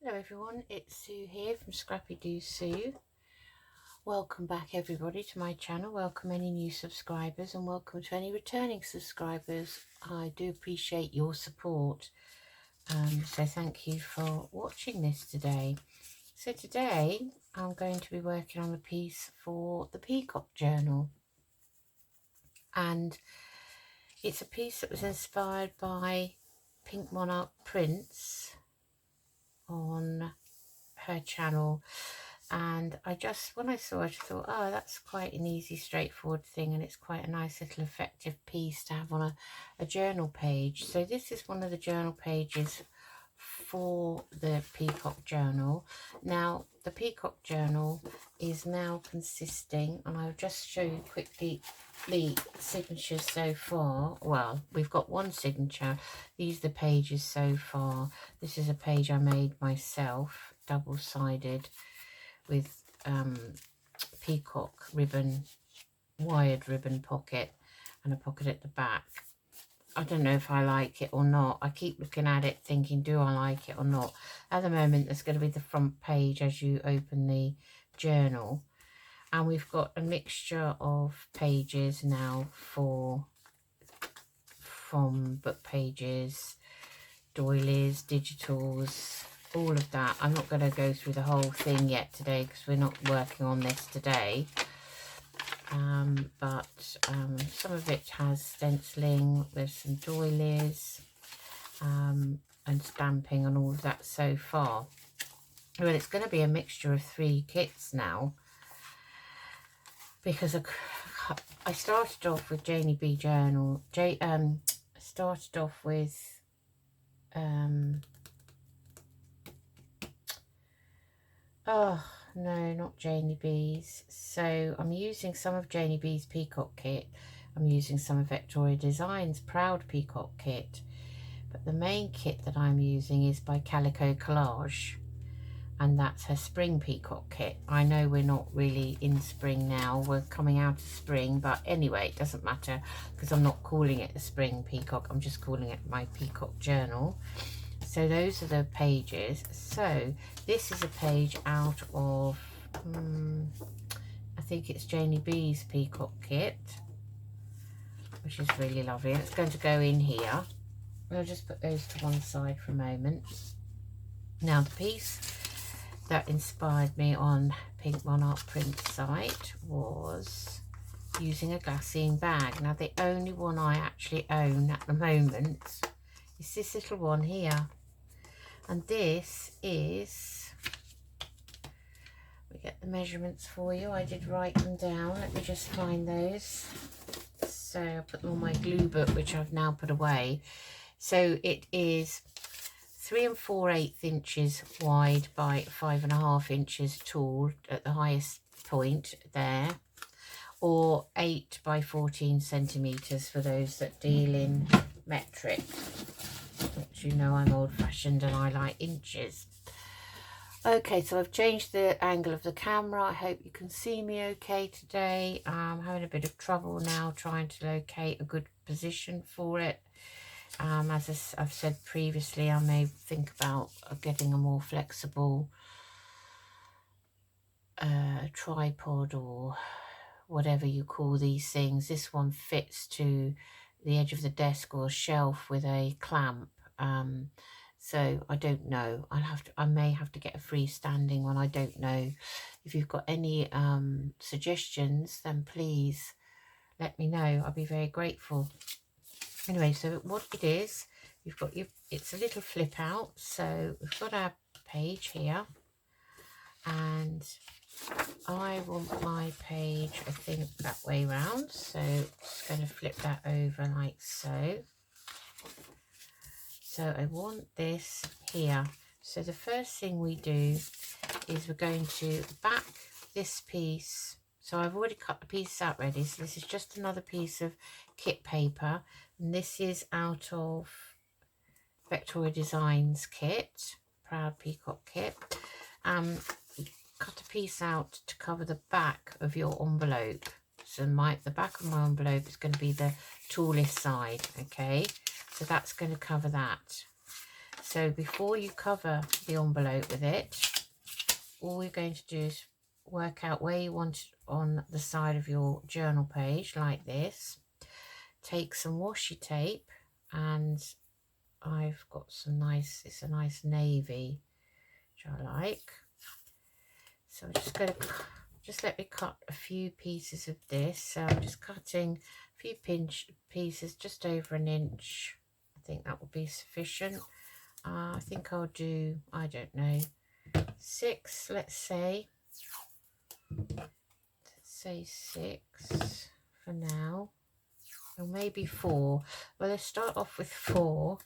Hello everyone, it's Sue here from Scrappy Doo Sue. Welcome back everybody to my channel. Welcome any new subscribers and welcome to any returning subscribers. I do appreciate your support. So thank you for watching this today. So today I'm going to be working on a piece for the Peacock Journal. And it's a piece that was inspired by Pinkmonarchprints on her channel, and when I saw it, I thought, oh, that's quite an easy, straightforward thing, and it's quite a nice little effective piece to have on a journal page. So this is one of the journal pages for the Peacock Journal. Now the Peacock Journal is now consisting, and I'll just show you quickly the signatures so far. Well, we've got one signature. These are the pages so far. This is a page I made myself, double-sided, with peacock ribbon, wired ribbon pocket, and a pocket at the back. I don't know if I like it or not. I keep looking at it thinking, do I like it or not? At the moment, there's going to be the front page as you open the journal. And we've got a mixture of pages now from book pages, doilies, digitals, all of that. I'm not going to go through the whole thing yet today because we're not working on this today. But some of it has stenciling with some doilies and stamping and all of that so far. Well, it's going to be a mixture of 3 kits now, because I started off with Janie B Journal. Started off with oh no, not Janie B's. So I'm using some of Janie B's Peacock kit. I'm using some of Vectoriadesigns Proud Peacock kit. But the main kit that I'm using is by Calico Collage, and that's her spring peacock kit. I know we're not really in spring now, we're coming out of spring, but anyway, it doesn't matter because I'm not calling it the spring peacock, I'm just calling it my Peacock Journal. So those are the pages. So this is a page out of I think it's Janie B's Peacock kit, which is really lovely, and it's going to go in here. I'll just put those to one side for a moment. Now the piece that inspired me on Pinkmonarchprints site was using a glassine bag. Now the only one I actually own at the moment is this little one here, and this is, we get the measurements for you, I did write them down, let me just find those. So I put them on my glue book, which I've now put away. So it is 3 4/8 inches wide by 5.5 inches tall at the highest point there, or 8 by 14 centimeters for those that deal in metric, which you know I'm old-fashioned and I like inches. Okay, so I've changed the angle of the camera. I hope you can see me okay today. I'm having a bit of trouble now trying to locate a good position for it. As I've said previously, I may think about getting a more flexible tripod or whatever you call these things. This one fits to the edge of the desk or shelf with a clamp. So I don't know. I may have to get a freestanding one. I don't know. If you've got any suggestions, then please let me know. I'll be very grateful. Anyway, so what it is, you've got it's a little flip out. So we've got our page here, and I want my page, I think, that way round. So I'm just going to flip that over like so. So I want this here. So the first thing we do is we're going to back this piece. So I've already cut the piece out ready. So this is just another piece of kit paper. And this is out of Vectoriadesigns kit, Proud Peacock kit. Cut a piece out to cover the back of your envelope. So the back of my envelope is going to be the tallest side, okay? So that's going to cover that. So before you cover the envelope with it, all we're going to do is work out where you want it on the side of your journal page, like this. Take some washi tape, and I've got some nice, it's a nice navy, which I like. So I'm just going to, just let me cut a few pieces of this. So I'm just cutting a few pinch pieces, just over an inch. I think that will be sufficient. I think I'll do, I don't know, 6, let's say 6 for now, or maybe 4. Well, let's start off with 4.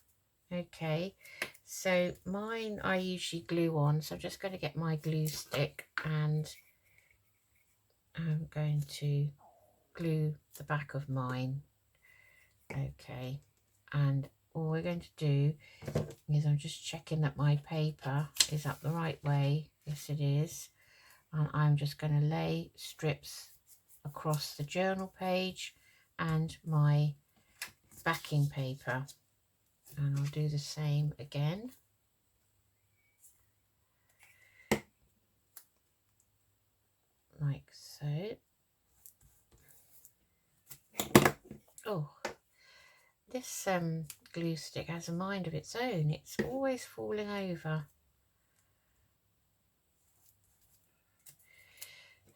Okay, so mine I usually glue on, so I'm just going to get my glue stick and I'm going to glue the back of mine. Okay, and all we're going to do is I'm just checking that my paper is up the right way. Yes, it is. And I'm just going to lay strips across the journal page and my backing paper, and I'll do the same again. Like so. Oh, this glue stick has a mind of its own. It's always falling over.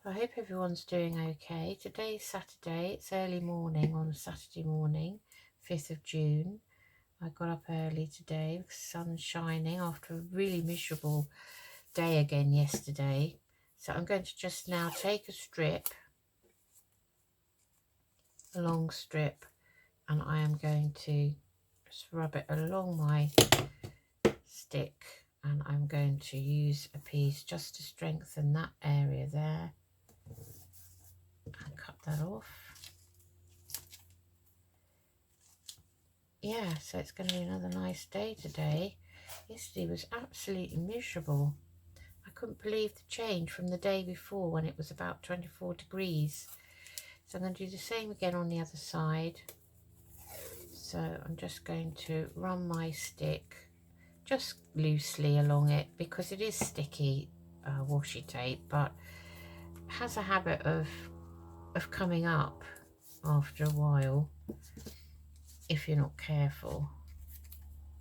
I hope everyone's doing okay. Today's Saturday. It's early morning on a Saturday morning, 5th of June. I got up early today with the sun shining after a really miserable day again yesterday. So I'm going to just now take a strip, a long strip, and I am going to just rub it along my stick, and I'm going to use a piece just to strengthen that area there and cut that off. Yeah, so it's going to be another nice day today. Yesterday was absolutely miserable. I couldn't believe the change from the day before when it was about 24 degrees. So I'm going to do the same again on the other side. So I'm just going to run my stick just loosely along it, because it is sticky washi tape, but has a habit of coming up after a while if you're not careful.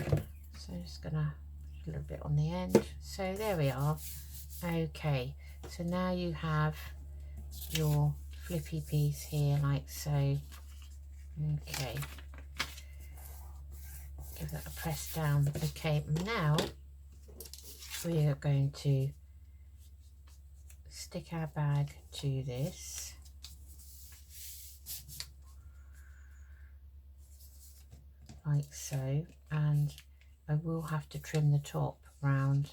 So I'm just gonna put a little bit on the end. So there we are. Okay, so now you have your flippy piece here, like so. Okay, give that a press down. Okay, now we are going to stick our bag to this. Like so, and I will have to trim the top round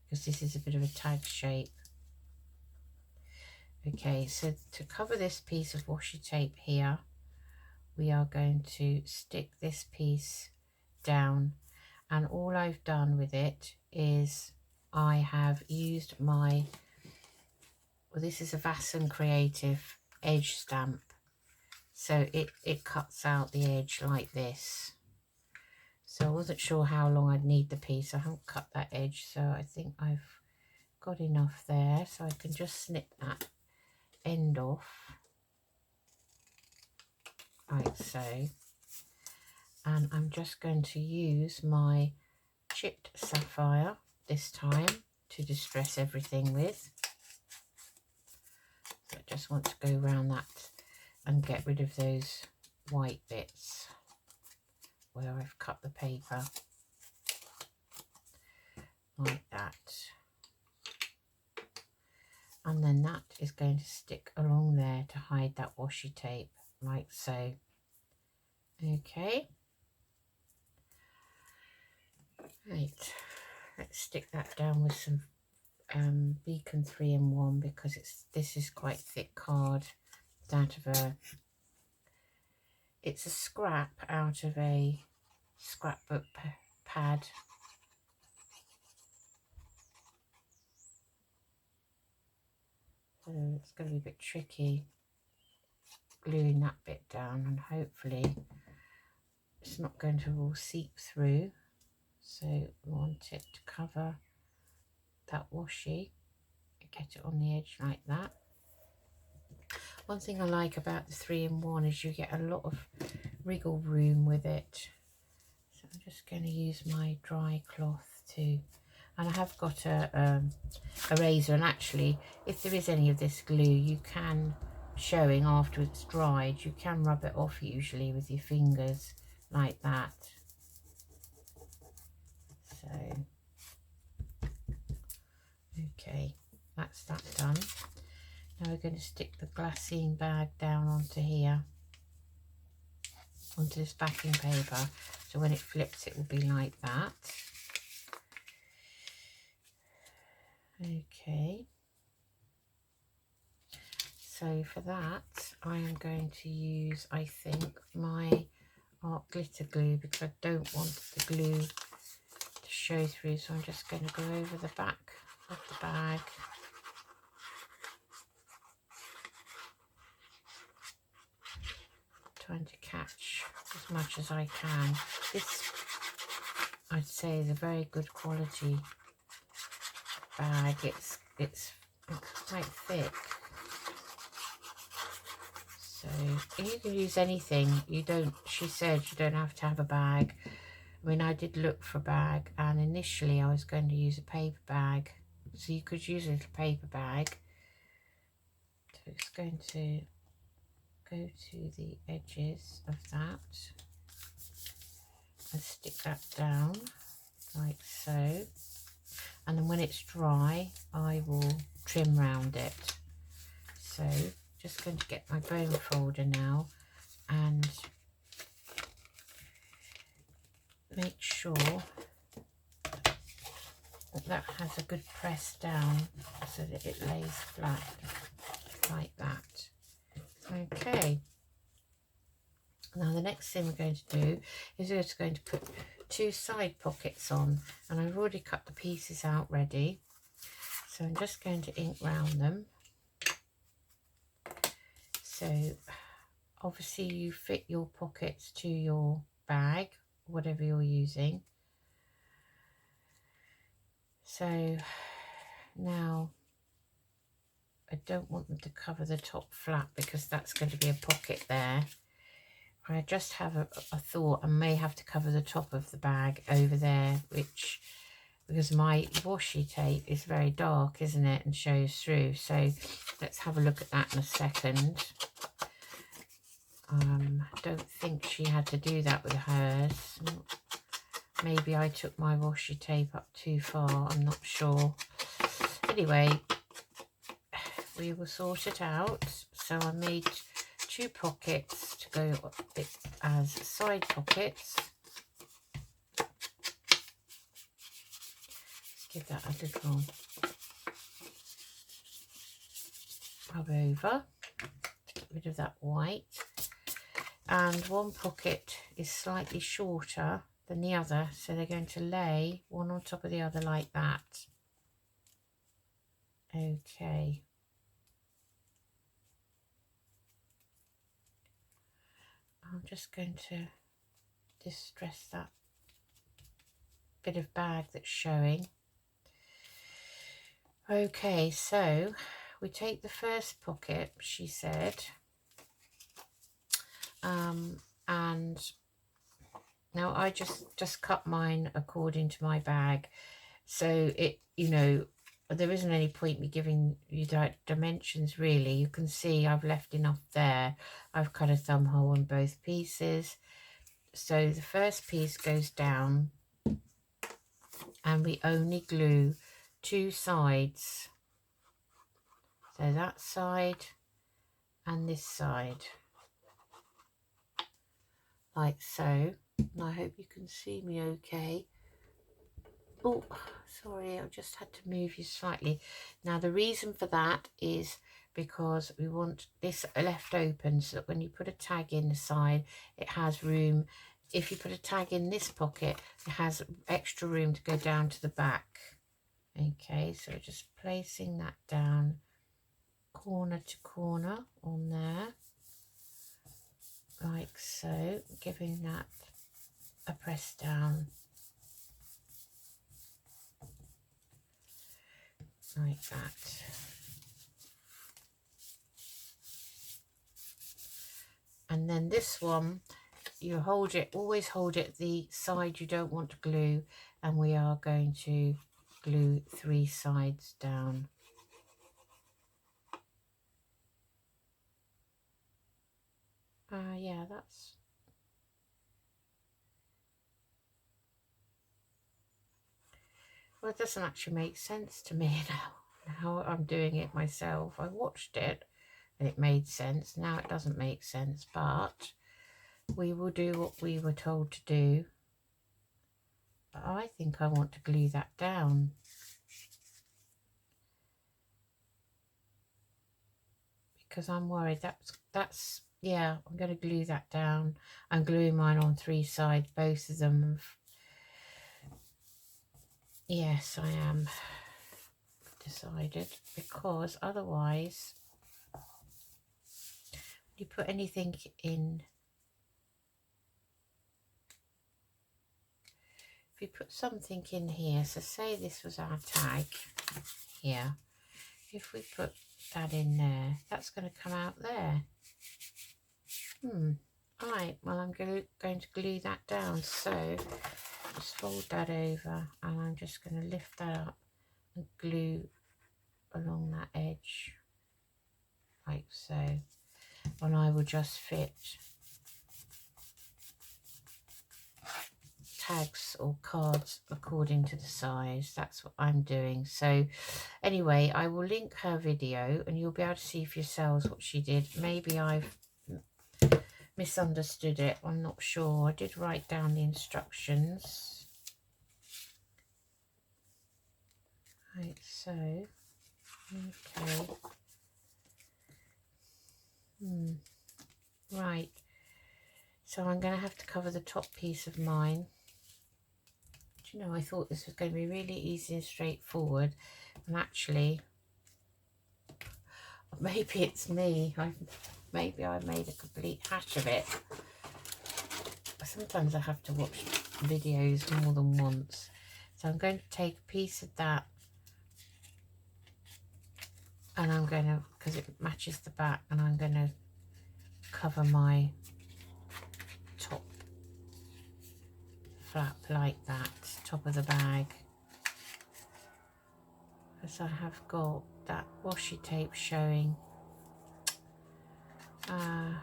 because this is a bit of a tag shape. Okay, so to cover this piece of washi tape here, we are going to stick this piece down, and all I've done with it is I have used my, well, this is a Vasson Creative edge stamp, so it cuts out the edge like this. So I wasn't sure how long I'd need the piece. I haven't cut that edge, so I think I've got enough there, so I can just snip that end off like so. And I'm just going to use my chipped sapphire this time to distress everything with. So I just want to go around that and get rid of those white bits where I've cut the paper, like that. And then that is going to stick along there to hide that washi tape, like so. Okay. Right, let's stick that down with some Beacon 3-in-1, because this is quite thick card. It's out of a, it's a scrap out of a scrapbook pad. So it's going to be a bit tricky gluing that bit down, and hopefully it's not going to all seep through. So we want it to cover that washi. Get it on the edge like that. One thing I like about the 3-in-1 is you get a lot of wriggle room with it. So I'm just going to use my dry cloth too. And I have got a razor, and actually if there is any of this glue, you can, showing after it's dried, you can rub it off usually with your fingers like that. So okay, that's that done. Now we're going to stick the glassine bag down onto here, onto this backing paper, so when it flips it will be like that. Okay, so for that I am going to use, I think, my art glitter glue, because I don't want the glue to show through, so I'm just going to go over the back of the bag. Trying to catch as much as I can. This, I'd say, is a very good quality bag. It's quite thick, so you can use anything. You don't, she said you don't have to have a bag. I mean, I did look for a bag, and initially I was going to use a paper bag, so you could use a little paper bag. So it's going to go to the edges of that and stick that down like so, and then when it's dry I will trim round it. So just going to get my bone folder now and make sure that that has a good press down so that it lays flat like that. Okay, now the next thing we're going to do is we're just going to put 2 side pockets on, and I've already cut the pieces out ready, so I'm just going to ink round them. So obviously you fit your pockets to your bag, whatever you're using. So now I don't want them to cover the top flap, because that's going to be a pocket there. I just have a thought I may have to cover the top of the bag over there, which, because my washi tape is very dark, isn't it, and shows through. So let's have a look at that in a second. I don't think she had to do that with hers. Maybe I took my washi tape up too far, I'm not sure. Anyway, we will sort it out. So I made 2 pockets to go as side pockets. Let's give that a little rub over to get rid of that white. And one pocket is slightly shorter than the other, so they're going to lay one on top of the other like that. Okay. I'm just going to distress that bit of bag that's showing. Okay, so we take the first pocket, she said, and now I just cut mine according to my bag, so it, you know, there isn't any point me giving you dimensions really. You can see I've left enough there. I've cut a thumb hole in both pieces. So the first piece goes down, and we only glue 2 sides. So that side and this side, like so. And I hope you can see me okay. Oh, sorry, I just had to move you slightly. Now the reason for that is because we want this left open, so that when you put a tag in the side, it has room. If you put a tag in this pocket, it has extra room to go down to the back. Okay, so just placing that down corner to corner on there, like so, giving that a press down like that. And then this one, you hold it, always hold it the side you don't want to glue, and we are going to glue 3 sides down. Yeah, that's... Well, it doesn't actually make sense to me now I'm doing it myself. I watched it and it made sense. Now it doesn't make sense, but we will do what we were told to do. But I think I want to glue that down. Because I'm worried that's yeah, I'm going to glue that down. I'm gluing mine on 3 sides, both of them. Yes, I am decided, because otherwise, you put anything in, if you put something in here, so say this was our tag here, if we put that in there, that's going to come out there. Right, well, I'm going to glue that down, so just fold that over, and I'm just going to lift that up and glue along that edge like so, and I will just fit tags or cards according to the size. That's what I'm doing. So anyway, I will link her video and you'll be able to see for yourselves what she did. Maybe I've misunderstood it, I'm not sure. I did write down the instructions. Right, so okay. Right, so I'm going to have to cover the top piece of mine. Do you know, I thought this was going to be really easy and straightforward, and actually maybe it's me. Maybe I made a complete hash of it. Sometimes I have to watch videos more than once. So I'm going to take a piece of that, and I'm going to, because it matches the back, and I'm going to cover my top flap like that, top of the bag, because I have got that washi tape showing,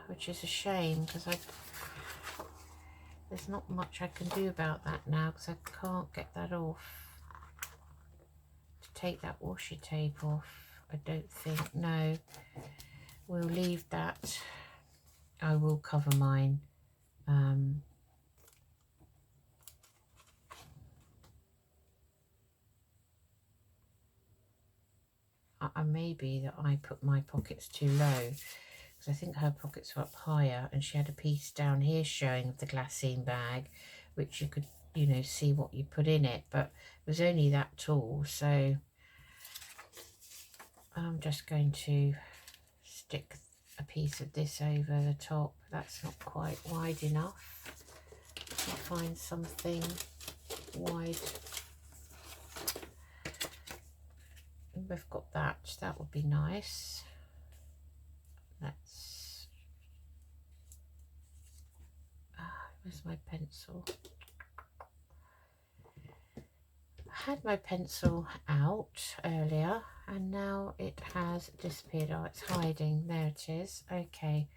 which is a shame, because there's not much I can do about that now, because I can't get that off, to take that washi tape off. I don't think, no, we'll leave that. I will cover mine. Maybe that I put my pockets too low, because I think her pockets were up higher, and she had a piece down here showing of the glassine bag, which you could, you know, see what you put in it, but it was only that tall. So I'm just going to stick a piece of this over the top. That's not quite wide enough. Let me find something wide. We've got that. That would be nice. Let's... where's my pencil? I had my pencil out earlier, and now it has disappeared. Oh, it's hiding. There it is. Okay.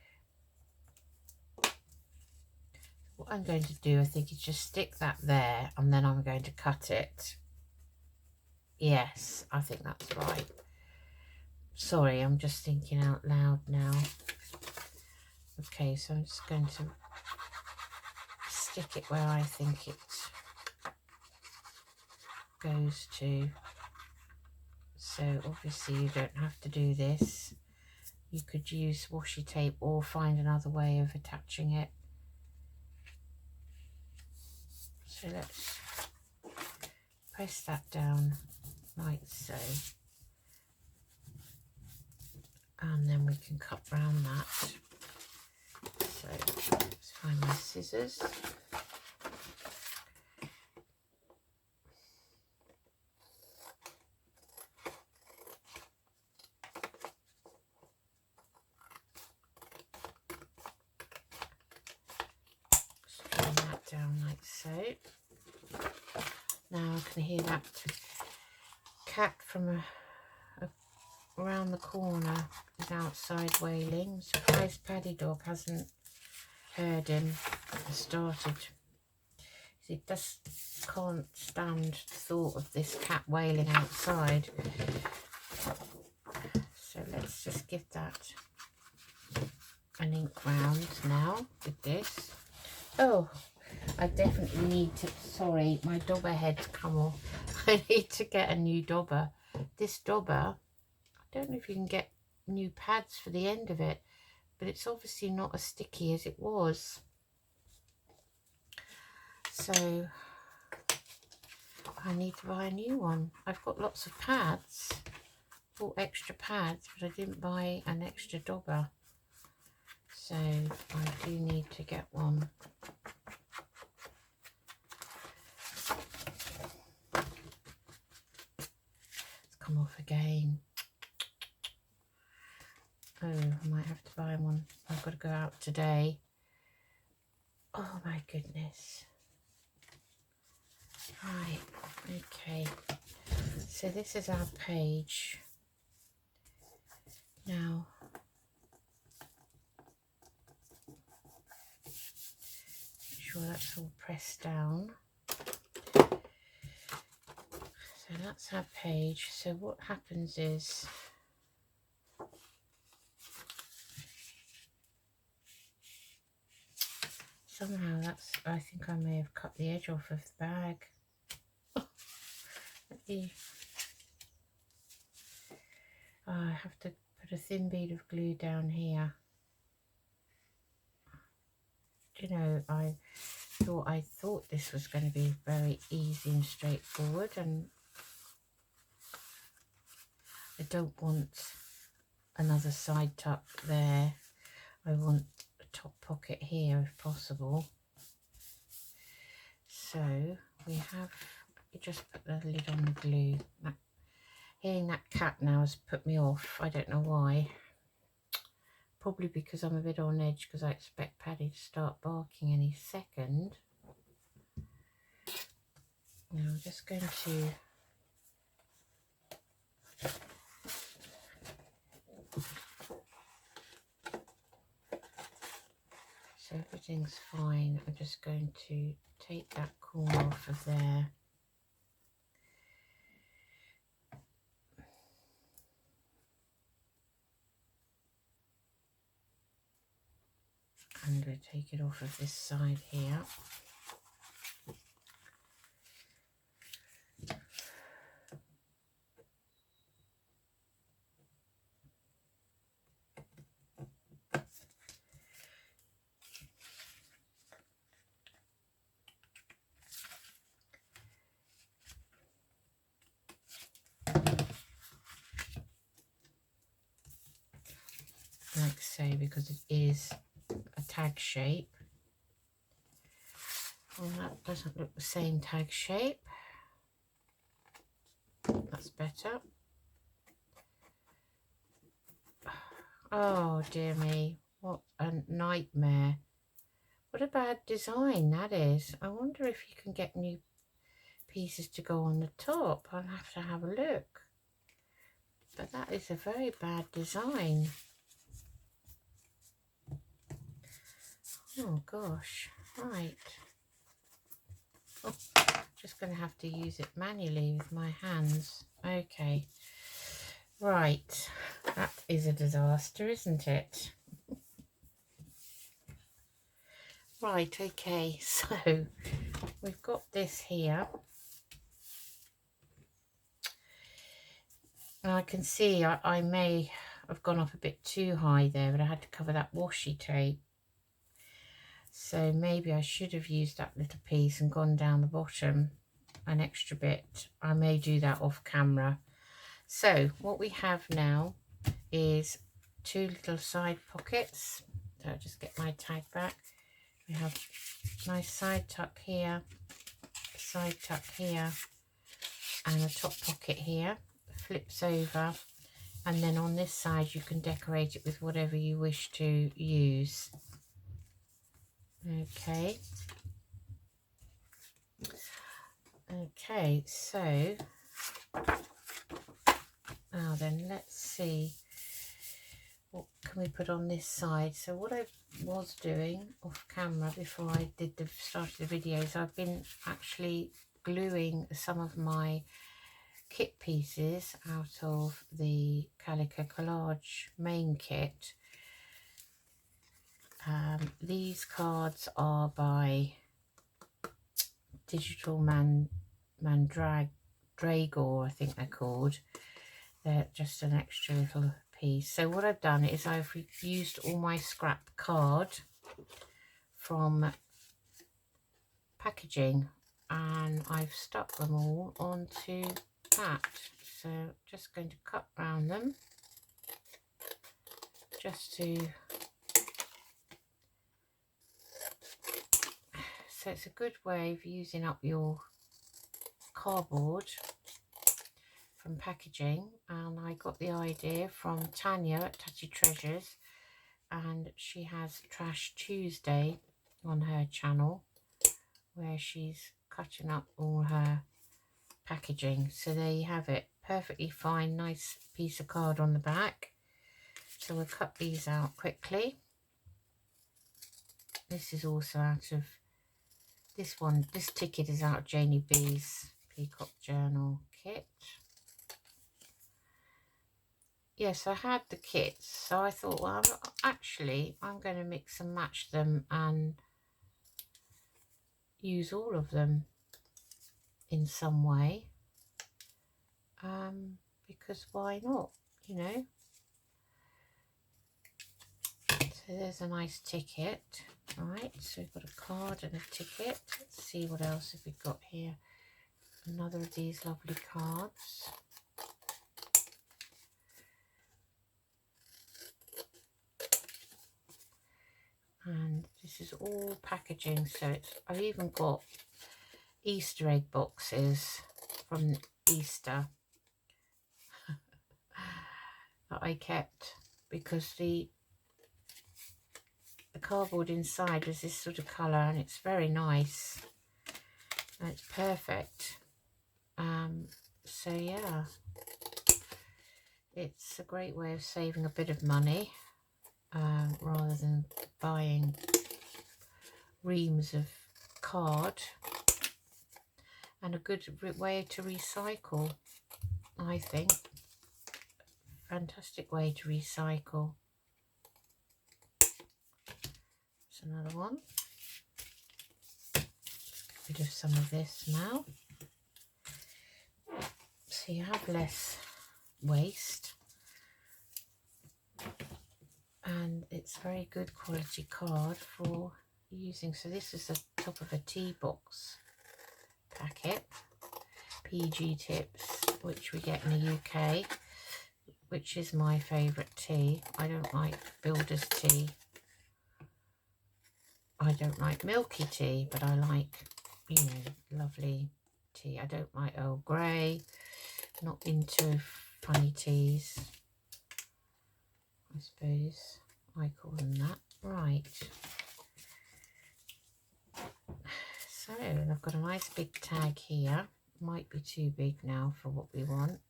What I'm going to do, I think, is just stick that there, and then I'm going to cut it. Yes, I think that's right. Sorry, I'm just thinking out loud now. Okay, so I'm just going to stick it where I think it goes to. So obviously you don't have to do this. You could use washi tape or find another way of attaching it. So let's press that down like so, and then we can cut round that. So let's find my scissors. Now I can hear that cat from around the corner is outside wailing. I'm surprised Paddy Dog hasn't heard him and started. He just can't stand the thought of this cat wailing outside. So let's just give that an ink round now with this. Oh, I definitely need to, sorry, my dauber head's come off. I need to get a new dauber. This dauber, I don't know if you can get new pads for the end of it, but it's obviously not as sticky as it was. So I need to buy a new one. I've got lots of pads, bought extra pads, but I didn't buy an extra dauber. So I do need to get one. It's come off again. Oh, I might have to buy one. I've got to go out today. Oh my goodness. Right, okay. So this is our page. Now, make sure that's all pressed down. So that's our page. So what happens is, somehow that's, I think I may have cut the edge off of the bag. Oh, I have to put a thin bead of glue down here. You know, I thought this was going to be very easy and straightforward, and I don't want another side tuck there. I want a top pocket here if possible. So we have, you just put the lid on the glue. Hearing that cat now has put me off. I don't know why. Probably because I'm a bit on edge, because I expect Paddy to start barking any second. Now I'm just going to so everything's fine. I'm just going to take that corner off of there. I'm going to take it off of this side here. Like so, because it is a tag shape. Well, that doesn't look the same tag shape. That's better. Oh dear me, what a nightmare. What a bad design that is. I wonder if you can get new pieces to go on the top. I'll have to have a look. But that is a very bad design. Oh gosh, right. Oh, just going to have to use it manually with my hands. Okay, right. That is a disaster, isn't it? Right, okay, so we've got this here. And I can see I may have gone up a bit too high there, but I had to cover that washi tape. So maybe I should have used that little piece and gone down the bottom an extra bit. I may do that off camera. So what we have now is two little side pockets. So I'll just get my tag back. We have nice side tuck here, and a top pocket here. Flips over, and then on this side you can decorate it with whatever you wish to use. Okay, Okay, so now then, let's see what can we put on this side. So what I was doing off camera before I did started the videos, I've been actually gluing some of my kit pieces out of the Calico Collage main kit. These cards are by DigitalMandragora, I think they're called. They're just an extra little piece. So what I've done is I've used all my scrap card from packaging and I've stuck them all onto that. So just going to cut round them just to, so it's a good way of using up your cardboard from packaging. And I got the idea from Tanya at Tatty Treasures, and she has Trash Tuesday on her channel where she's cutting up all her packaging. So there you have it, perfectly fine, nice piece of card on the back. So we'll cut these out quickly. This is also out of this ticket is out of Janie B's Peacock Journal kit. Yes, I had the kits, so I thought, well, actually I'm going to mix and match them and use all of them in some way, because why not, you know. So there's a nice ticket. Right, so we've got a card and a ticket. Let's see what else have we got here. Another of these lovely cards. And this is all packaging, so I've even got Easter egg boxes from Easter that I kept because the cardboard inside was this sort of colour, and it's very nice and it's perfect. So yeah, it's a great way of saving a bit of money rather than buying reams of card, and a good way to recycle, I think. Fantastic way to recycle. There's another one. Get rid of some of this now, so you have less waste, and it's very good quality card for using. So this is the top of a tea box packet, PG Tips, which we get in the UK, which is my favourite tea. I don't like builder's tea. I don't like milky tea, but I like, you know, lovely tea. I don't like Earl Grey, not into funny teas, I suppose I call them that. Right. So I've got a nice big tag here. Might be too big now for what we want,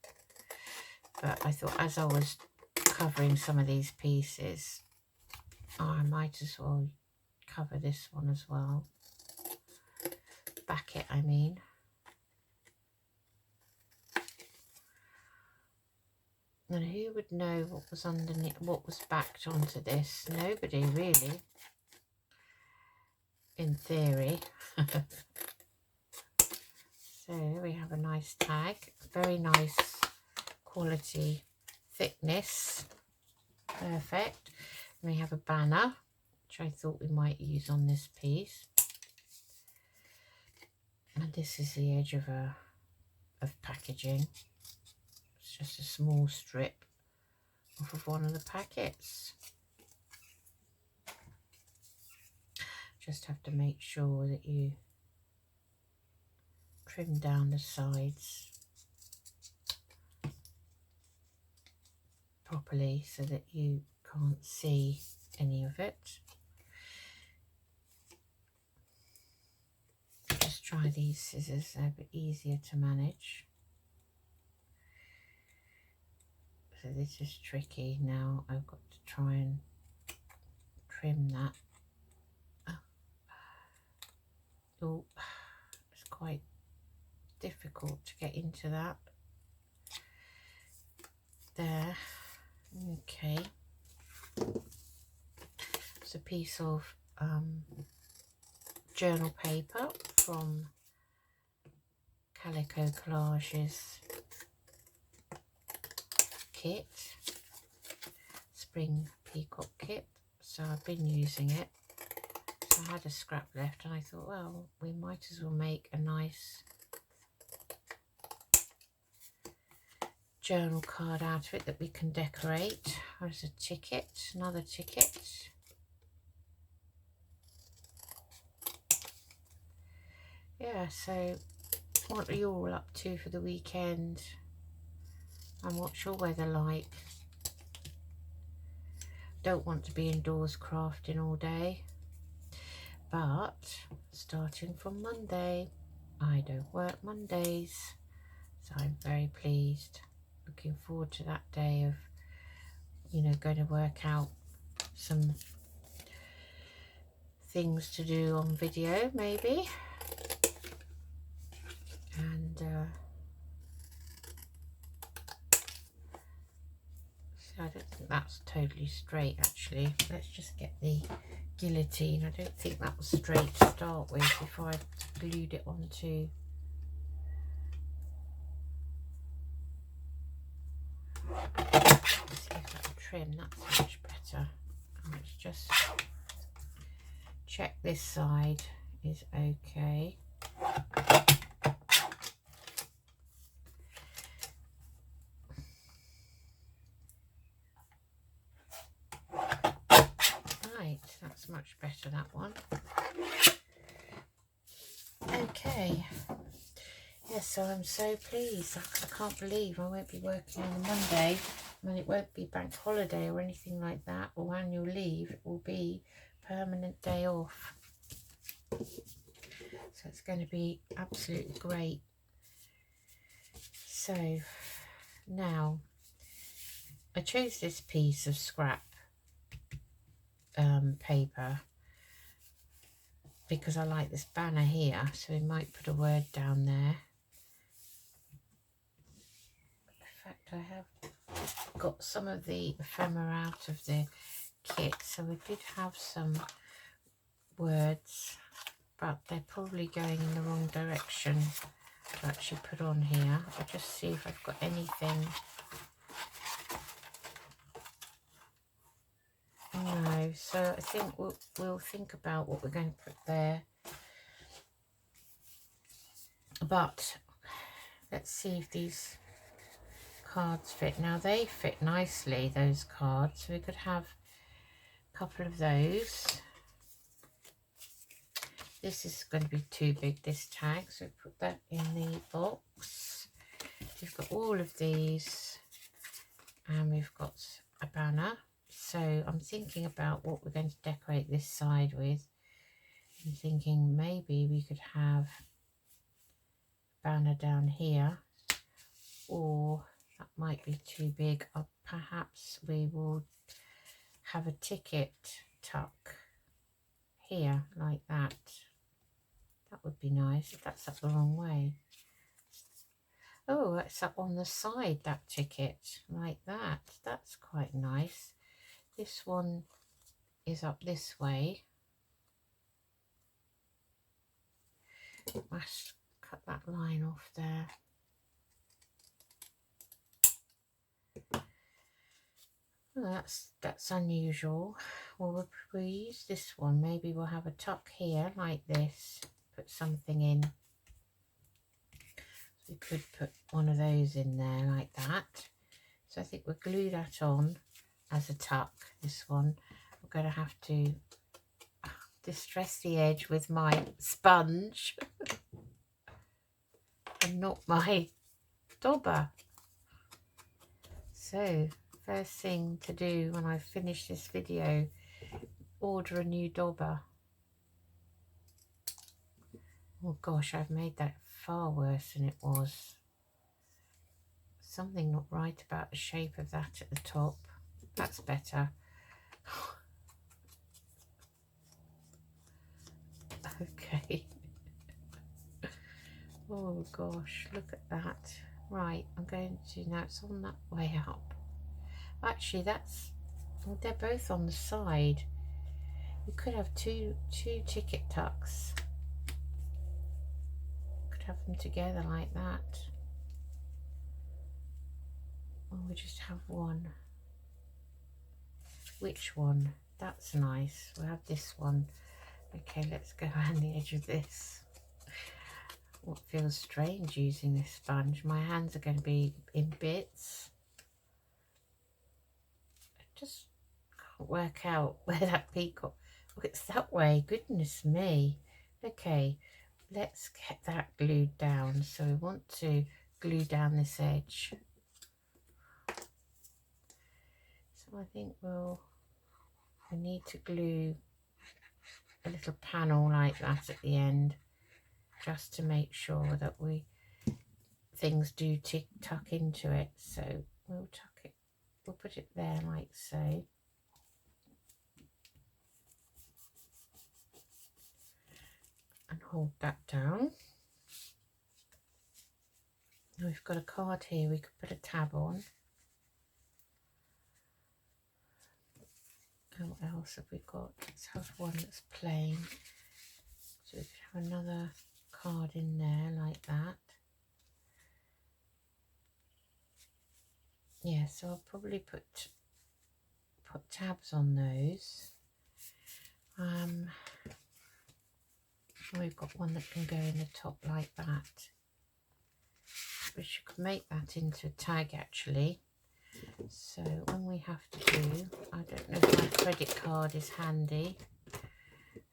but I thought as I was covering some of these pieces, I might as well cover this one as well. Back it, I mean. And who would know what was underneath, what was backed onto this? Nobody really, in theory. So we have a nice tag, very nice quality thickness, perfect. And we have a banner, which I thought we might use on this piece. And this is the edge of packaging. It's just a small strip off of one of the packets. Just have to make sure that you trim down the sides properly so that you can't see any of it. Just try these scissors, they're a bit easier to manage. So this is tricky. Now I've got to try and trim that. Oh, it's quite difficult to get into that. There. Okay. It's a piece of journal paper from Calico Collages kit, spring peacock kit. So I've been using it. So I had a scrap left and I thought, well, we might as well make a nice journal card out of it that we can decorate. There's a ticket, another ticket. Yeah, so what are you all up to for the weekend? And what's your weather like? Don't want to be indoors crafting all day, but starting from Monday, I don't work Mondays, so I'm very pleased. Looking forward to that day of, you know, going to work out some things to do on video maybe. And so I don't think that's totally straight actually. Let's just get the guillotine. I don't think that was straight to start with before I glued it onto. Let's see if I can trim, that's much better. Let's just check this side is okay. Right, that's much better, that one. Okay. Yes, so I'm so pleased. I can't believe I won't be working on a Monday. I mean, it won't be bank holiday or anything like that, or annual leave. It will be permanent day off. So it's going to be absolutely great. So now I chose this piece of scrap paper because I like this banner here, so we might put a word down there. In fact, I have got some of the ephemera out of the kit, so we did have some words, but they're probably going in the wrong direction to actually put on here. I'll just see if I've got anything. No, so I think we'll think about what we're going to put there. But let's see if these cards fit. Now they fit nicely, those cards, so we could have a couple of those. This is going to be too big, this tag, so put that in the box. We've got all of these, and we've got a banner. So I'm thinking about what we're going to decorate this side with. I'm thinking maybe we could have a banner down here, or that might be too big. Or perhaps we will have a ticket tuck here like that. That would be nice if that's up the wrong way. Oh, it's up on the side, that ticket, like that. That's quite nice. This one is up this way. Must cut that line off there. Oh, that's unusual. Well, we'll use this one. Maybe we'll have a tuck here like this. Put something in. We could put one of those in there like that. So I think we'll glue that on as a tuck, this one. I'm going to have to distress the edge with my sponge and not my dauber. So first thing to do when I finish this video, order a new dauber. Oh gosh, I've made that far worse than it was. Something not right about the shape of that at the top. That's better. Okay. Oh gosh, look at that. Right, I'm going to, now it's on that way up. Actually, that's, well, they're both on the side. You could have two ticket tucks. Could have them together like that. Or we just have one. Which one? That's nice. We'll have this one. Okay, let's go around the edge of this. What feels strange using this sponge. My hands are going to be in bits. I just can't work out where that peacock. Oh, it's that way. Goodness me. Okay, let's get that glued down. So we want to glue down this edge. So I think we need to glue a little panel like that at the end, just to make sure that things do tuck into it. So we'll tuck it, we'll put it there like so. And hold that down. Now we've got a card here we could put a tab on. And what else have we got? Let's have one that's plain. So we could have another card in there like that. Yeah, so I'll probably put tabs on those. We've got one that can go in the top like that. Which you could make that into a tag actually. So when we have to do, I don't know if my credit card is handy.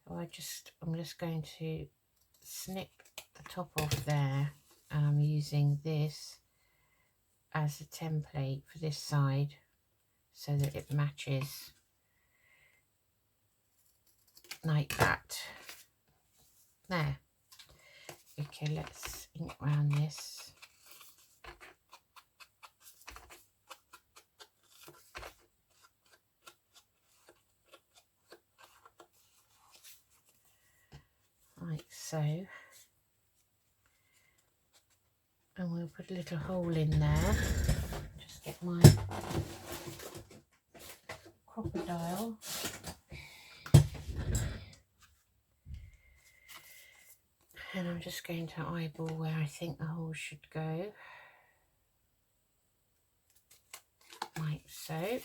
So I'm just going to snip the top off there, and I'm using this as a template for this side so that it matches like that. There. Okay, let's ink around this. Like so. And we'll put a little hole in there. Just get my crocodile. And I'm just going to eyeball where I think the hole should go. Like so.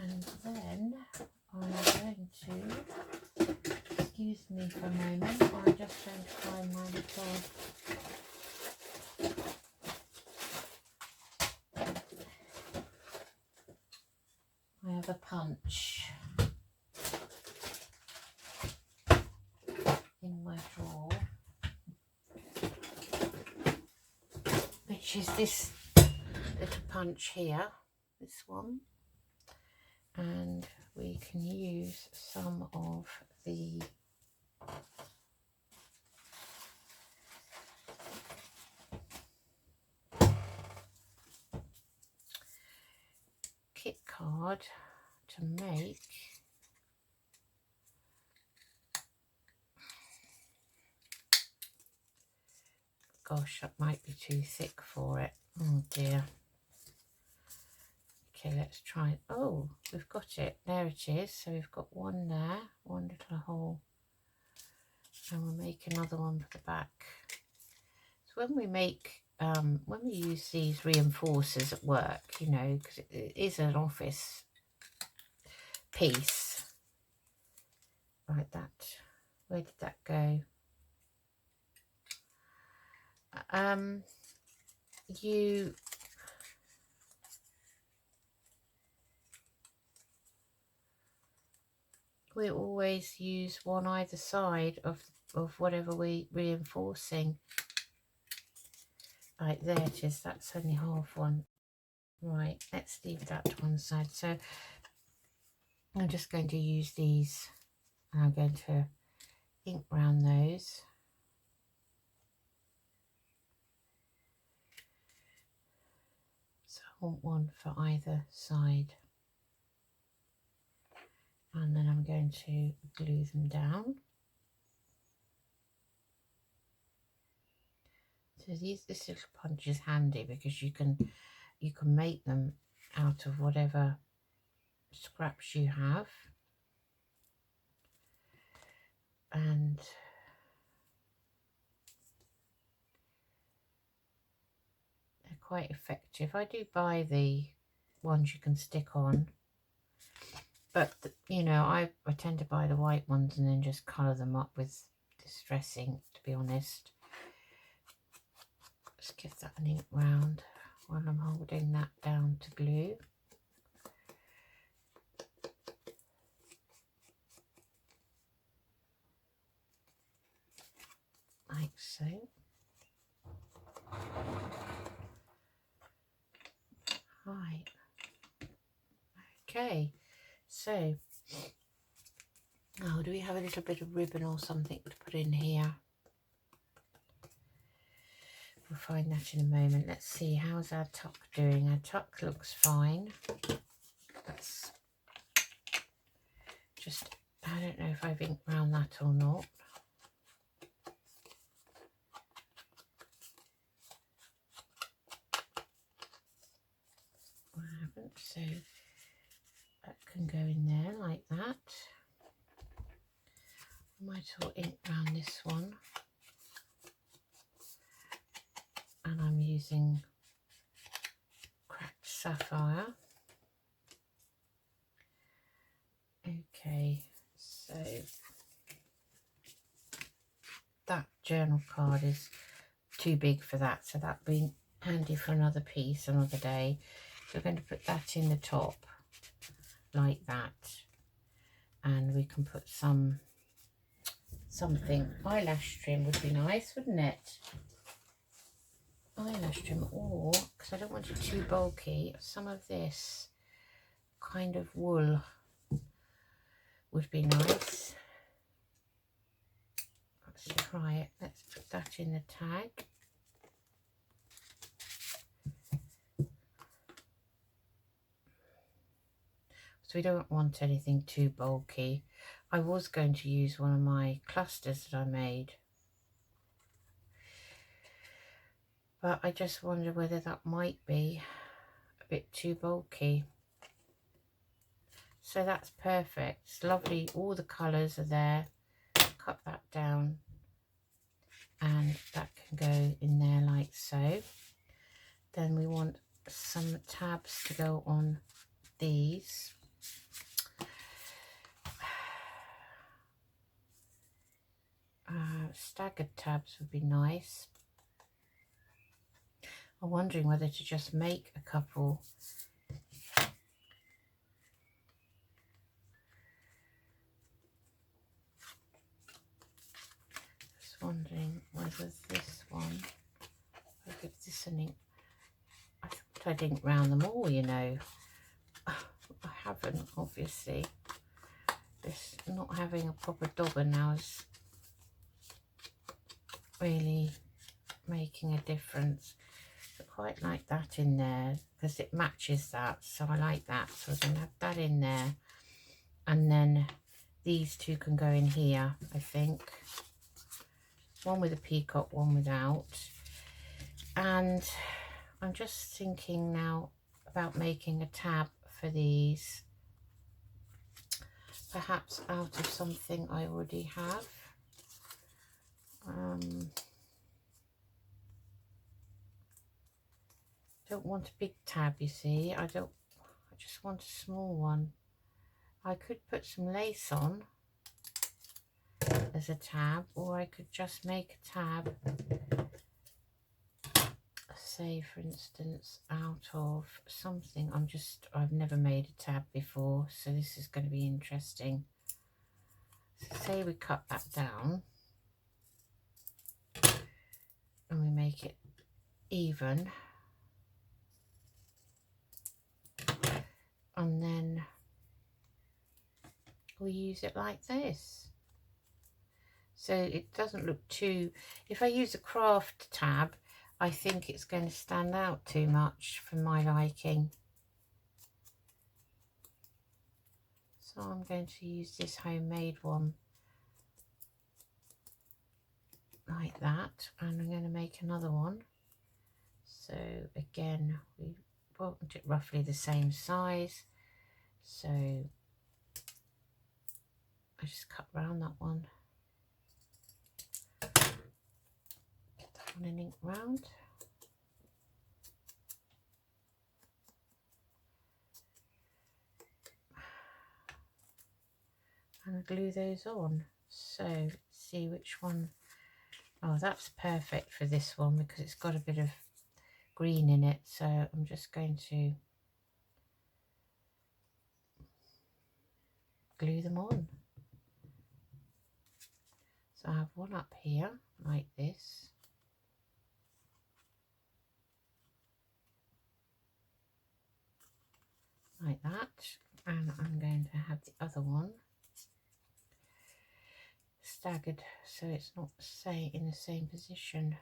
And then I'm going to, excuse me for a moment, I'm just going to find my little I have a punch in my drawer, which is this little punch here, this one, and we can use some of the kit card to make gosh, that might be too thick for it. Oh dear. Okay, let's try it. Oh, we've got it. There it is. So we've got one there, one little hole, and we'll make another one for the back. So when we make when we use these reinforcers at work, you know, because it is an office piece like that. Where did that go? We always use one either side of whatever we're reinforcing. Right, there it is. That's only half one. Right, let's leave that to one side. So I'm just going to use these and I'm going to ink round those. So I want one for either side. And then I'm going to glue them down. So this little punch is handy because you can make them out of whatever scraps you have. And they're quite effective. I do buy the ones you can stick on, but you know, I tend to buy the white ones and then just colour them up with distress ink, to be honest. Just give that an ink round while I'm holding that down to glue. Like so. Right. Okay, so oh, do we have a little bit of ribbon or something to put in here? We'll find that in a moment. Let's see, how's our tuck doing? Our tuck looks fine. That's just, I don't know if I've inked round that or not. I haven't, so that can go in there like that. I might as well ink round this one. And I'm using cracked sapphire. Okay, so that journal card is too big for that, so that'll be handy for another piece another day. So we're going to put that in the top like that, and we can put something. Eyelash trim would be nice, wouldn't it? Eyelash trim, or because I don't want it too bulky, some of this kind of wool would be nice. Let's try it. Let's put that in the tag. So we don't want anything too bulky. I was going to use one of my clusters that I made, but I just wonder whether that might be a bit too bulky. So that's perfect. It's lovely. All the colours are there. Cut that down and that can go in there like so. Then we want some tabs to go on these. Staggered tabs would be nice. I'm wondering whether to just make a couple. Just wondering whether this one, I'll give this an ink. I thought I'd ink round them all, you know. I haven't, obviously. This not having a proper dobber now is really making a difference. I quite like that in there because it matches that, so I like that. So I'm going to have that in there, and then these two can go in here, I think. One with a peacock, one without. And I'm just thinking now about making a tab for these, perhaps out of something I already have. Don't want a big tab, you see. I just want a small one. I could put some lace on as a tab, or I could just make a tab, say for instance out of something. I've never made a tab before, so this is going to be interesting. So say we cut that down and we make it even, and then we use it like this. So it doesn't look too, if I use a craft tab, I think it's going to stand out too much for my liking. So I'm going to use this homemade one like that, and I'm going to make another one. So again, we want it roughly the same size. So I just cut round that one. Get that one and ink round. And glue those on. So let's see which one. Oh, that's perfect for this one because it's got a bit of green in it. So I'm just going to glue them on. So I have one up here like this. Like that. And I'm going to have the other one staggered so it's not in the same position.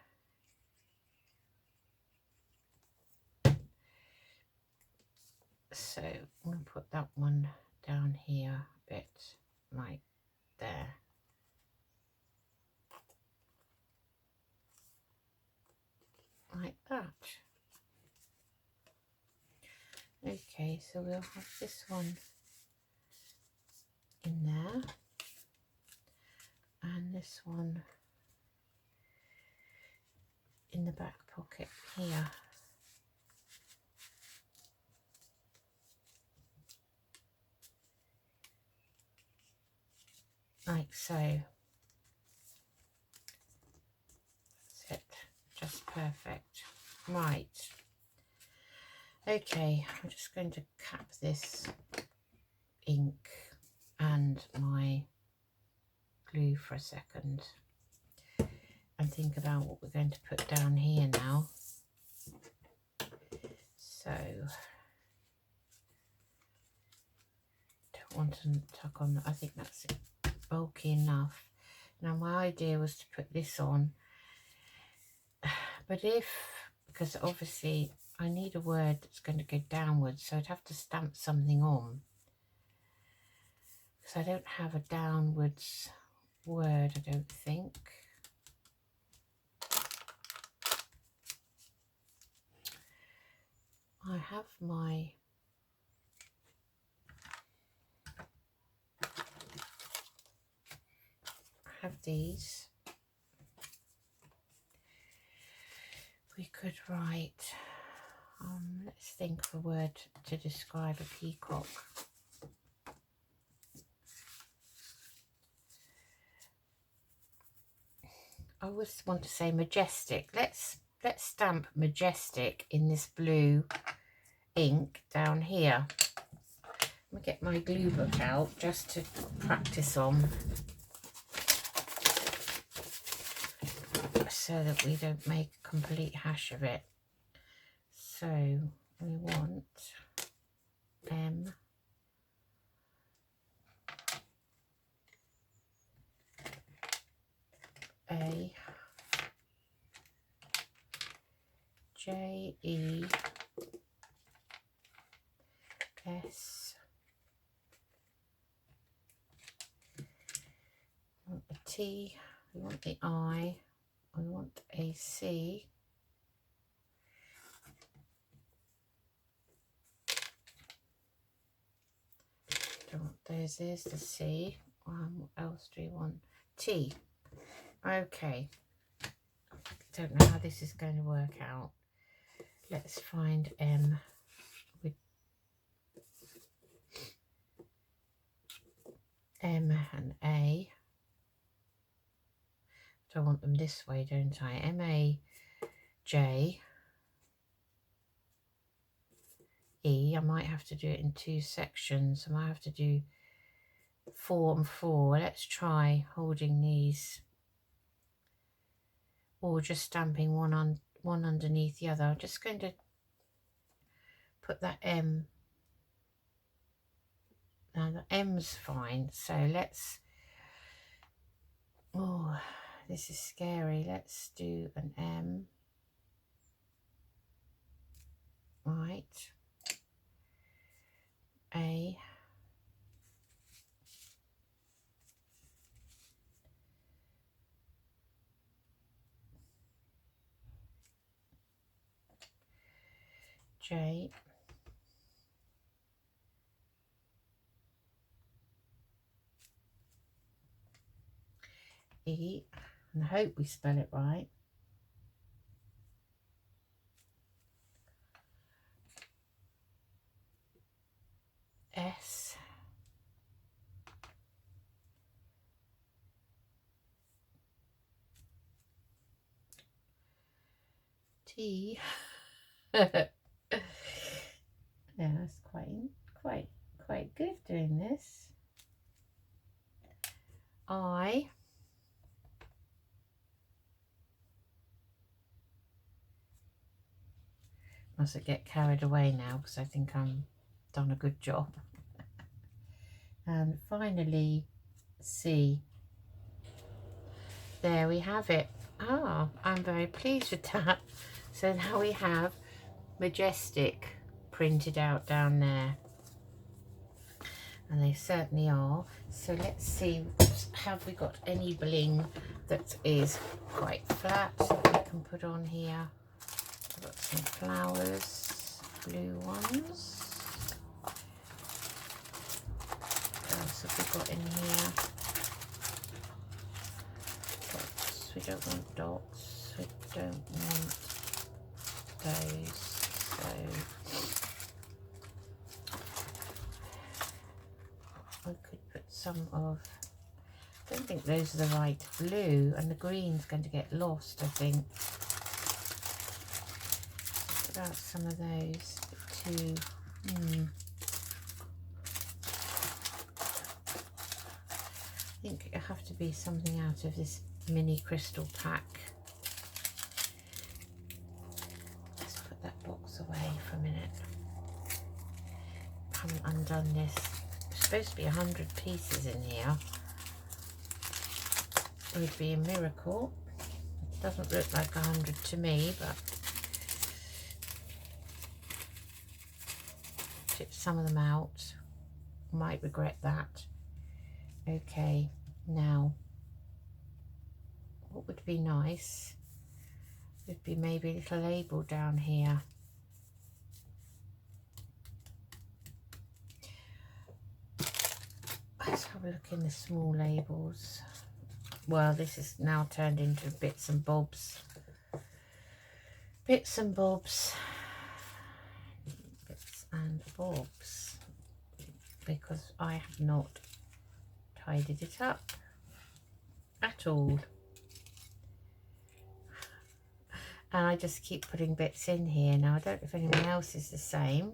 So I'm going to put that one down here a bit like there. Like that. Okay, so we'll have this one in there and this one in the back pocket here. Like so. That's it. Just perfect. Right. Okay, I'm just going to cap this ink and my glue for a second and think about what we're going to put down here now. So don't want to tuck on, I think that's bulky enough. Now my idea was to put this on, but because obviously I need a word that's going to go downwards, so I'd have to stamp something on because I don't have a downwards word, I don't think. I have these. We could write, let's think of a word to describe a peacock. I always want to say majestic. Let's stamp majestic in this blue ink down here. Let me get my glue book out just to practice on, so that we don't make a complete hash of it. So we want M, A, J, E, S. We want the T, we want the I, we want a C. Don't want those, there's the C. What else do we want? T. Okay. I don't know how this is going to work out. Let's find M with M and A. I want them this way, don't I? M, A, J, E. I might have to do it in two sections. I might have to do 4 and 4. Let's try holding these, or just stamping one underneath the other. I'm just going to put that M Now the M's fine, so let's, oh, this is scary. Let's do an M. Right. A. J. E. And I hope we spell it right. S. T. Yeah, that's quite good doing this. I. Mustn't get carried away now because I think I'm done a good job. And finally, C. There we have it. Ah, I'm very pleased with that. So now we have Majestic printed out down there. And they certainly are. So let's see, have we got any bling that is quite flat that we can put on here? I've got some flowers, blue ones. What else have we got in here? Dots. We don't want dots. We don't want those. So I could put some of, I don't think those are the right blue, and the green's going to get lost, I think. What about some of those too? I think it'll have to be something out of this mini crystal pack. Let's put that box away for a minute. I haven't undone this. There's supposed to be 100 pieces in here. It would be a miracle. It doesn't look like 100 to me, but tip some of them out. Might regret that. Okay, now what would be nice would be maybe a little label down here. Let's have a look in the small labels. Well, this is now turned into bits and bobs. Bits and bobs. Bits and bobs. Because I have not tidied it up at all. And I just keep putting bits in here. Now, I don't know if anyone else is the same.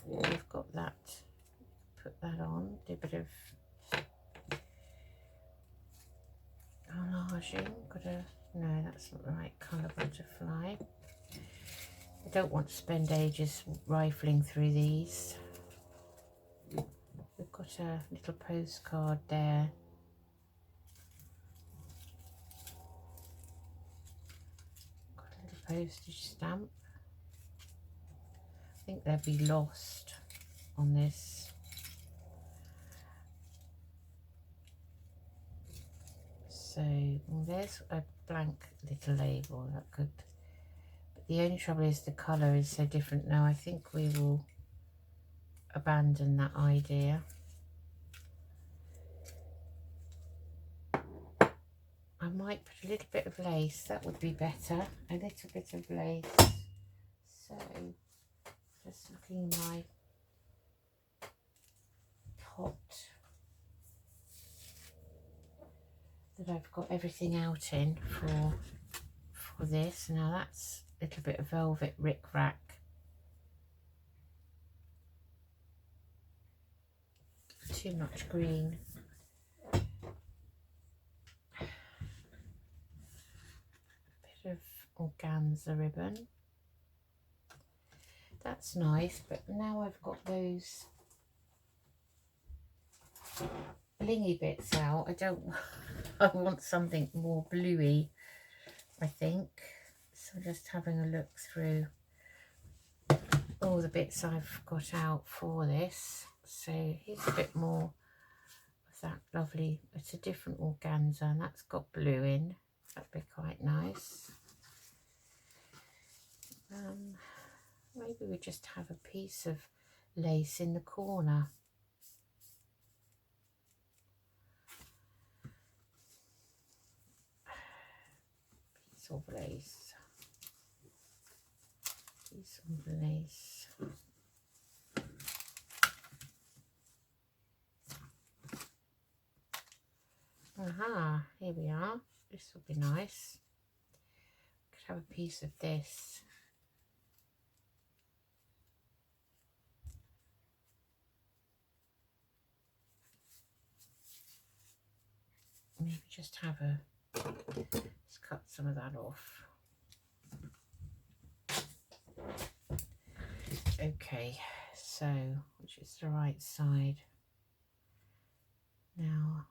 We've got that. Put that on. Do a bit of collaging. No, that's not the right colour butterfly. I don't want to spend ages rifling through these. We've got a little postcard there. Got a little postage stamp. I think they'll be lost on this. So well, there's a blank little label that could, but the only trouble is the colour is so different now. I think we will abandon that idea. I might put a little bit of lace, that would be better. A little bit of lace. So just looking in my pot that I've got everything out in for this. Now that's a little bit of velvet ric-rac. Too much green. Bit of organza ribbon. That's nice, but now I've got those blingy bits out. I want something more bluey, I think. So just having a look through all the bits I've got out for this. So here's a bit more of that lovely, it's a different organza and that's got blue in. That'd be quite nice. Maybe we just have a piece of lace in the corner. Piece of lace. Piece of lace. Aha, here we are. This will be nice. Could have a piece of this. Maybe just have let's cut some of that off. Okay, so which is the right side? Now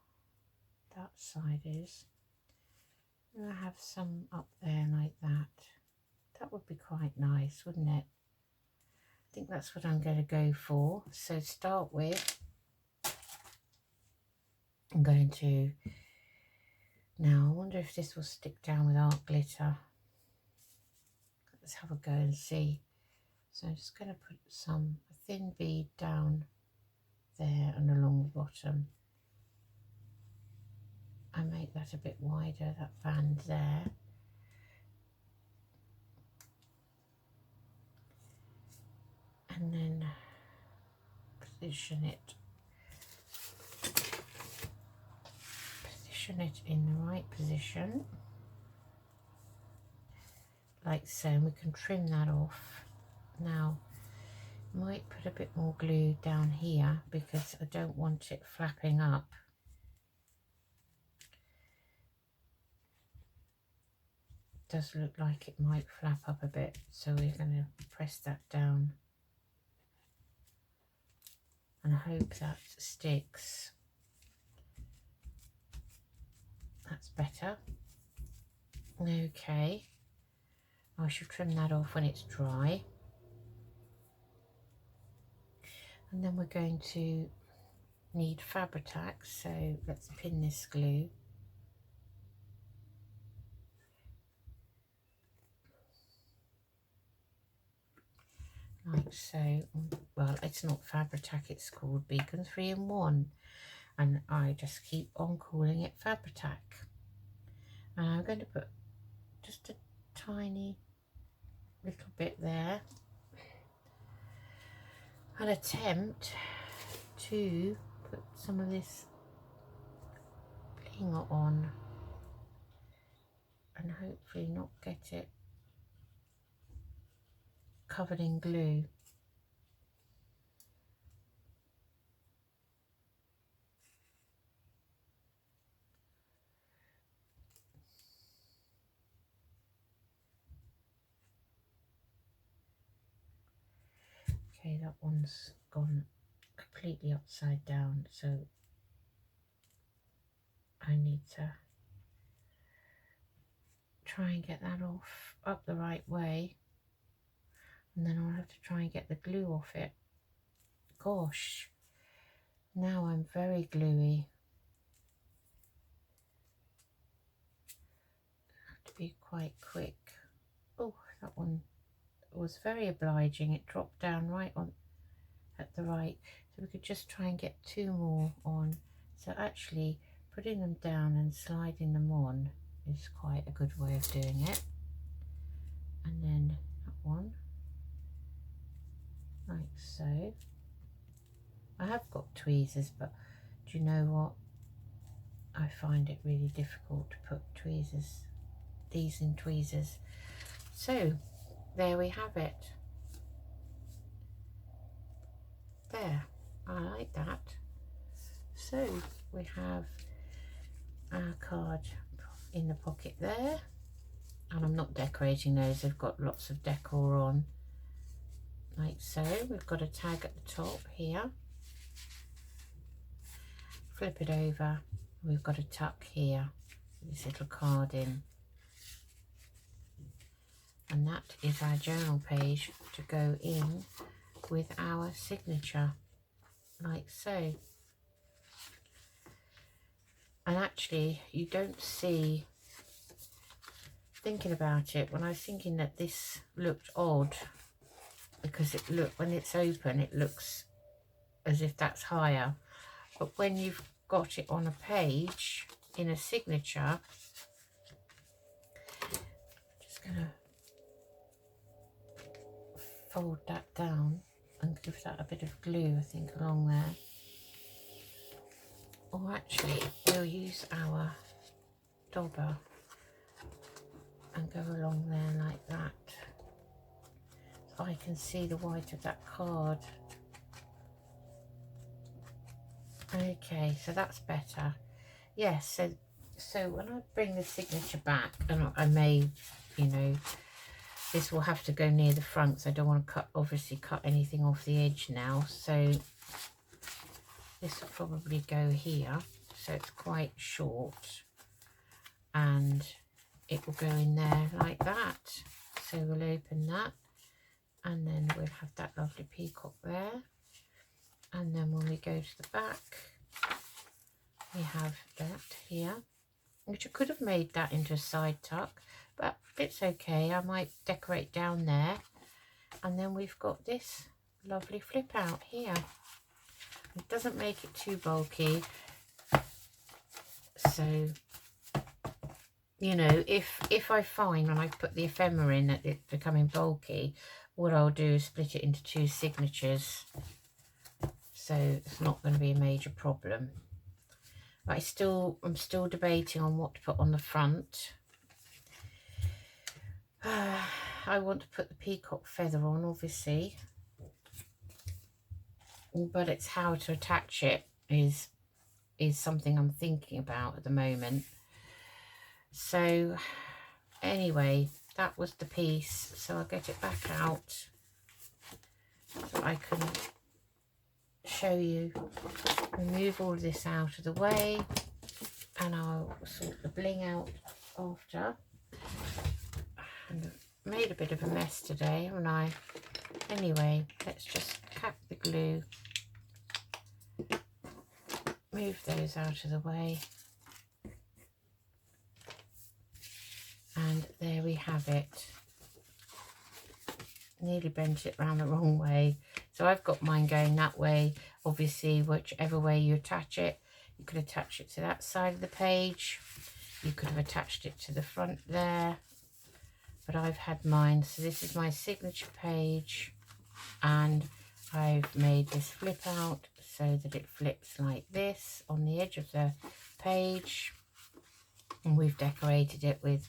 that side is. And I have some up there like that. That would be quite nice, wouldn't it? I think that's what I'm going to go for. So start with, I'm going to, now I wonder if this will stick down with art glitter. Let's have a go and see. So I'm just going to put a thin bead down there and along the bottom. I make that a bit wider, that band there. And then position it in the right position, like so, and we can trim that off. Now, might put a bit more glue down here because I don't want it flapping up. Does look like it might flap up a bit, so we're going to press that down and hope that sticks. That's better. Okay, I should trim that off when it's dry, and then we're going to need Fabri-Tac, so let's pin this glue. Like so. Well, it's not Fabri-Tac, it's called Beacon 3-in-1, and I just keep on calling it Fabri-Tac. And I'm going to put just a tiny little bit there and attempt to put some of this bling on and hopefully not get it covered in glue. Okay, that one's gone completely upside down, so I need to try and get that off up the right way, and then I'll have to try and get the glue off it. Gosh, now I'm very gluey. I have to be quite quick. Oh, that one was very obliging. It dropped down right on at the right, so we could just try and get 2 more on. So actually putting them down and sliding them on is quite a good way of doing it. And then that one like so. I have got tweezers, but do you know what, I find it really difficult to put these in tweezers. So there we have it. There, I like that. So we have our card in the pocket there, and I'm not decorating those, they've got lots of decor on, like so. We've got a tag at the top here, flip it over. We've got a tuck here, this little card in. And that is our journal page to go in with our signature, like so. And actually, you don't see, thinking about it, when I was thinking that this looked odd, because it looked, when it's open, it looks as if that's higher. But when you've got it on a page, in a signature, just going to fold that down and give that a bit of glue, I think, along there. Or actually, we'll use our dobber and go along there like that, so I can see the white of that card. Okay, so that's better. Yes, so when I bring the signature back, and I may, you know, this will have to go near the front, so I don't want to obviously cut anything off the edge now. So this will probably go here, so it's quite short, and it will go in there like that. So we'll open that, and then we'll have that lovely peacock there. And then when we go to the back, we have that here, which I could have made that into a side tuck, but it's okay. I might decorate down there. And then we've got this lovely flip out here. It doesn't make it too bulky. So, you know, if I find when I put the ephemera in that it's becoming bulky, what I'll do is split it into 2 signatures. So it's not going to be a major problem. But I'm still debating on what to put on the front. I want to put the peacock feather on, obviously, but it's how to attach it is something I'm thinking about at the moment. So anyway, that was the piece. So I'll get it back out so I can show you. Remove all of this out of the way, and I'll sort the bling out after. And I've made a bit of a mess today, haven't I? Anyway, let's just cap the glue, move those out of the way, and there we have it. Nearly bent it round the wrong way, so I've got mine going that way. Obviously, whichever way you attach it, you could attach it to that side of the page, you could have attached it to the front there, but I've had mine. So this is my signature page, and I've made this flip out so that it flips like this on the edge of the page, and we've decorated it with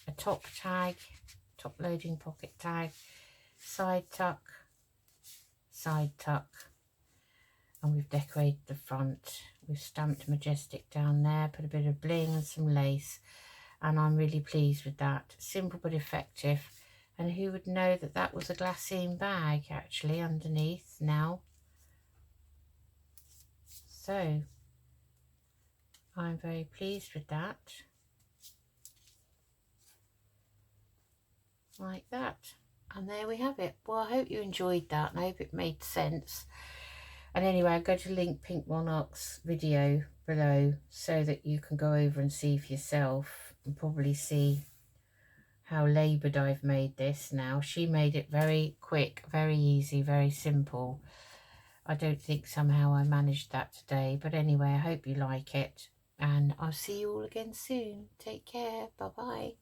a top tag, top loading pocket tag, side tuck, and we've decorated the front. We've stamped Majestic down there, put a bit of bling and some lace, and I'm really pleased with that. Simple but effective. And who would know that that was a glassine bag actually underneath now. So I'm very pleased with that. Like that. And there we have it. Well, I hope you enjoyed that, and I hope it made sense. And anyway, I'm going to link Pink Monarch's video below so that you can go over and see for yourself and probably see how laboured I've made this now. She made it very quick, very easy, very simple. I don't think somehow I managed that today. But anyway, I hope you like it. And I'll see you all again soon. Take care. Bye-bye.